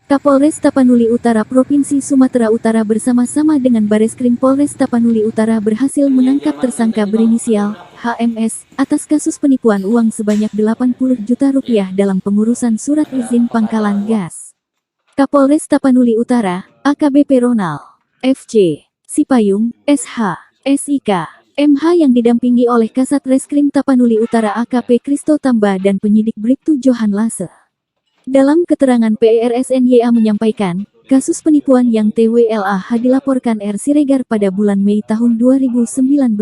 Kapolres Tapanuli Utara Provinsi Sumatera Utara bersama-sama dengan Bareskrim Polres Tapanuli Utara berhasil menangkap tersangka berinisial HMS atas kasus penipuan uang sebanyak 80 juta rupiah dalam pengurusan surat izin pangkalan gas. Kapolres Tapanuli Utara, AKBP Ronald FC Sipayung, SH, SIK, MH yang didampingi oleh Kasat Reskrim Tapanuli Utara AKP Kristo Tamba dan penyidik Bribtu Johan Lase. Dalam keterangan PRSNYA menyampaikan, kasus penipuan yang TWLAH dilaporkan R. Siregar pada bulan Mei tahun 2019.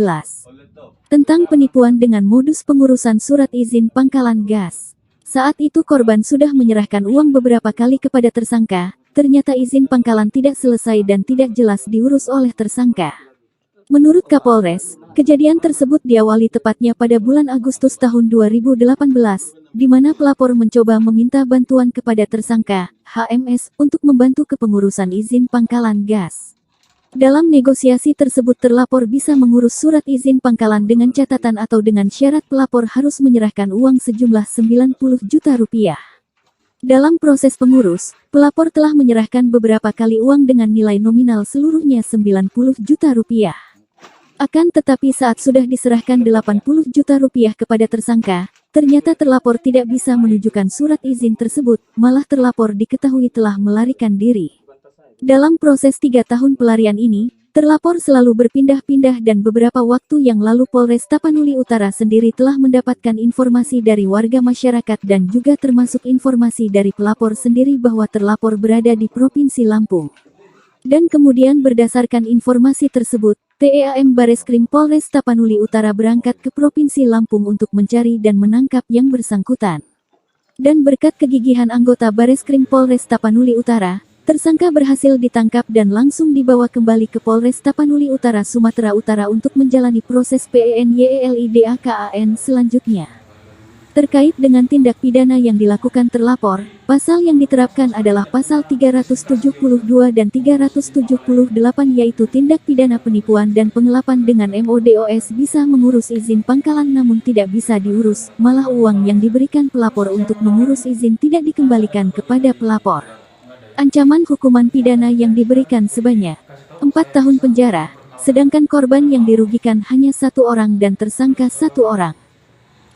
Tentang penipuan dengan modus pengurusan surat izin pangkalan gas. Saat itu korban sudah menyerahkan uang beberapa kali kepada tersangka, ternyata izin pangkalan tidak selesai dan tidak jelas diurus oleh tersangka. Menurut Kapolres, kejadian tersebut diawali tepatnya pada bulan Agustus tahun 2018, di mana pelapor mencoba meminta bantuan kepada tersangka, HMS, untuk membantu kepengurusan izin pangkalan gas. Dalam negosiasi tersebut terlapor bisa mengurus surat izin pangkalan dengan catatan atau dengan syarat pelapor harus menyerahkan uang sejumlah 90 juta rupiah. Dalam proses pengurus, pelapor telah menyerahkan beberapa kali uang dengan nilai nominal seluruhnya 90 juta rupiah. Akan tetapi saat sudah diserahkan 80 juta rupiah kepada tersangka, ternyata terlapor tidak bisa menunjukkan surat izin tersebut, malah terlapor diketahui telah melarikan diri. Dalam proses 3 tahun pelarian ini, terlapor selalu berpindah-pindah dan beberapa waktu yang lalu Polres Tapanuli Utara sendiri telah mendapatkan informasi dari warga masyarakat dan juga termasuk informasi dari pelapor sendiri bahwa terlapor berada di Provinsi Lampung. Dan kemudian berdasarkan informasi tersebut, TEAM Bareskrim Polres Tapanuli Utara berangkat ke Provinsi Lampung untuk mencari dan menangkap yang bersangkutan. Dan berkat kegigihan anggota Bareskrim Polres Tapanuli Utara, tersangka berhasil ditangkap dan langsung dibawa kembali ke Polres Tapanuli Utara Sumatera Utara untuk menjalani proses PENYELIDAKAN selanjutnya. Terkait dengan tindak pidana yang dilakukan terlapor, pasal yang diterapkan adalah pasal 372 dan 378 yaitu tindak pidana penipuan dan pengelapan dengan MODOS bisa mengurus izin pangkalan namun tidak bisa diurus, malah uang yang diberikan pelapor untuk mengurus izin tidak dikembalikan kepada pelapor. Ancaman hukuman pidana yang diberikan sebanyak 4 tahun penjara, sedangkan korban yang dirugikan hanya 1 orang dan tersangka 1 orang.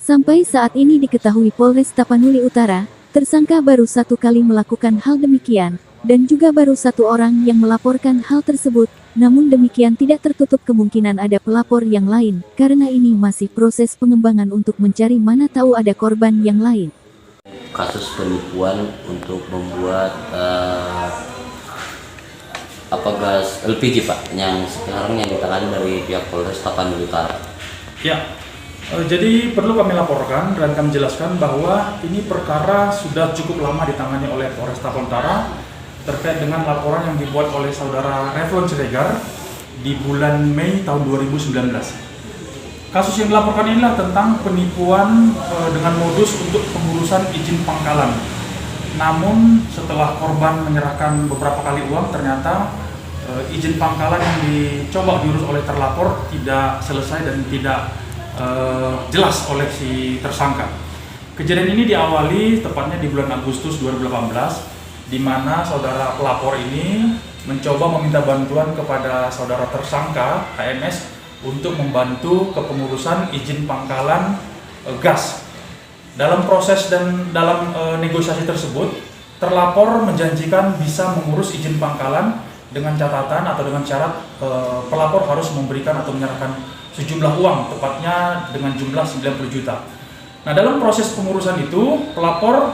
Sampai saat ini diketahui Polres Tapanuli Utara, tersangka baru 1 kali melakukan hal demikian, dan juga baru 1 orang yang melaporkan hal tersebut, namun demikian tidak tertutup kemungkinan ada pelapor yang lain, karena ini masih proses pengembangan untuk mencari mana tahu ada korban yang lain. Kasus penipuan untuk membuat gas LPG Pak, yang sekarang yang ditangani dari pihak Polres Tapanuli Utara. Ya. Jadi perlu kami laporkan dan kami jelaskan bahwa ini perkara sudah cukup lama ditangani oleh Polres Tapanuli Utara terkait dengan laporan yang dibuat oleh saudara Reflon Siregar di bulan Mei tahun 2019. Kasus yang dilaporkan inilah tentang penipuan dengan modus untuk pengurusan izin pangkalan. Namun setelah korban menyerahkan beberapa kali uang, ternyata izin pangkalan yang dicoba diurus oleh terlapor tidak selesai dan tidak jelas oleh si tersangka. Kejadian ini diawali tepatnya di bulan Agustus 2018, di mana saudara pelapor ini mencoba meminta bantuan kepada saudara tersangka HMS untuk membantu kepengurusan izin pangkalan gas. Dalam proses dan dalam negosiasi tersebut, terlapor menjanjikan bisa mengurus izin pangkalan dengan catatan atau dengan syarat pelapor harus memberikan atau menyerahkan sejumlah uang, tepatnya dengan jumlah 90 juta. Nah, dalam proses pengurusan itu, pelapor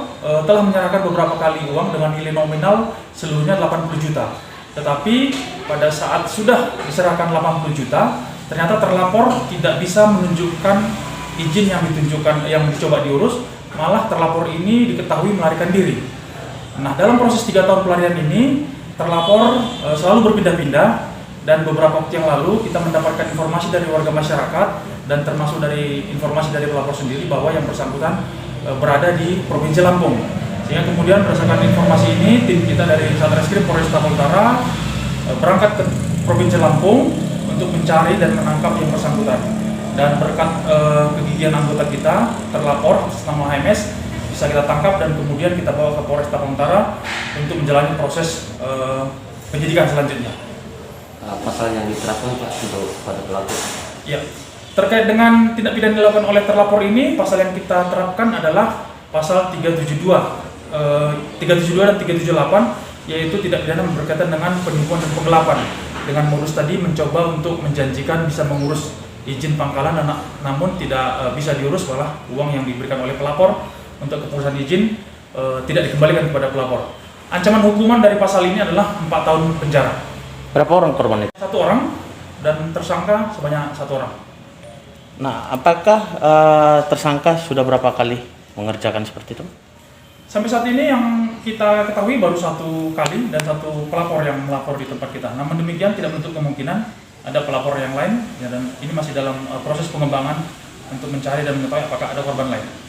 telah menyerahkan beberapa kali uang dengan nilai nominal seluruhnya 80 juta. Tetapi pada saat sudah diserahkan 80 juta, ternyata terlapor tidak bisa menunjukkan izin yang dicoba diurus, malah terlapor ini diketahui melarikan diri. Nah, dalam proses 3 tahun pelarian ini, terlapor selalu berpindah-pindah. Dan beberapa waktu yang lalu kita mendapatkan informasi dari warga masyarakat dan termasuk dari informasi dari pelapor sendiri bahwa yang bersangkutan berada di Provinsi Lampung. Sehingga kemudian berdasarkan informasi ini, tim kita dari Satreskrim Polres Tapanuli Utara berangkat ke Provinsi Lampung untuk mencari dan menangkap yang bersangkutan. Dan berkat kegigihan anggota kita, terlapor atas nama HMS, bisa kita tangkap dan kemudian kita bawa ke Polres Tapang Utara untuk menjalani proses penyidikan selanjutnya. Pasal yang diterapkan Pak untuk pada pelaku? Ya, terkait dengan tindak pidana yang dilakukan oleh terlapor ini, pasal yang kita terapkan adalah pasal 372 dan 378, yaitu tindak pidana berkaitan dengan penipuan dan penggelapan dengan modus tadi mencoba untuk menjanjikan bisa mengurus izin pangkalan namun tidak bisa diurus, malah uang yang diberikan oleh pelapor untuk keputusan izin tidak dikembalikan kepada pelapor. Ancaman hukuman dari pasal ini adalah 4 tahun penjara. Berapa orang korban itu? 1 orang dan tersangka sebanyak 1 orang. Nah, apakah tersangka sudah berapa kali mengerjakan seperti itu? Sampai saat ini yang kita ketahui baru 1 kali dan 1 pelapor yang melapor di tempat kita. Namun demikian tidak menutup kemungkinan ada pelapor yang lain ya, dan ini masih dalam proses pengembangan untuk mencari dan mengetahui apakah ada korban lain.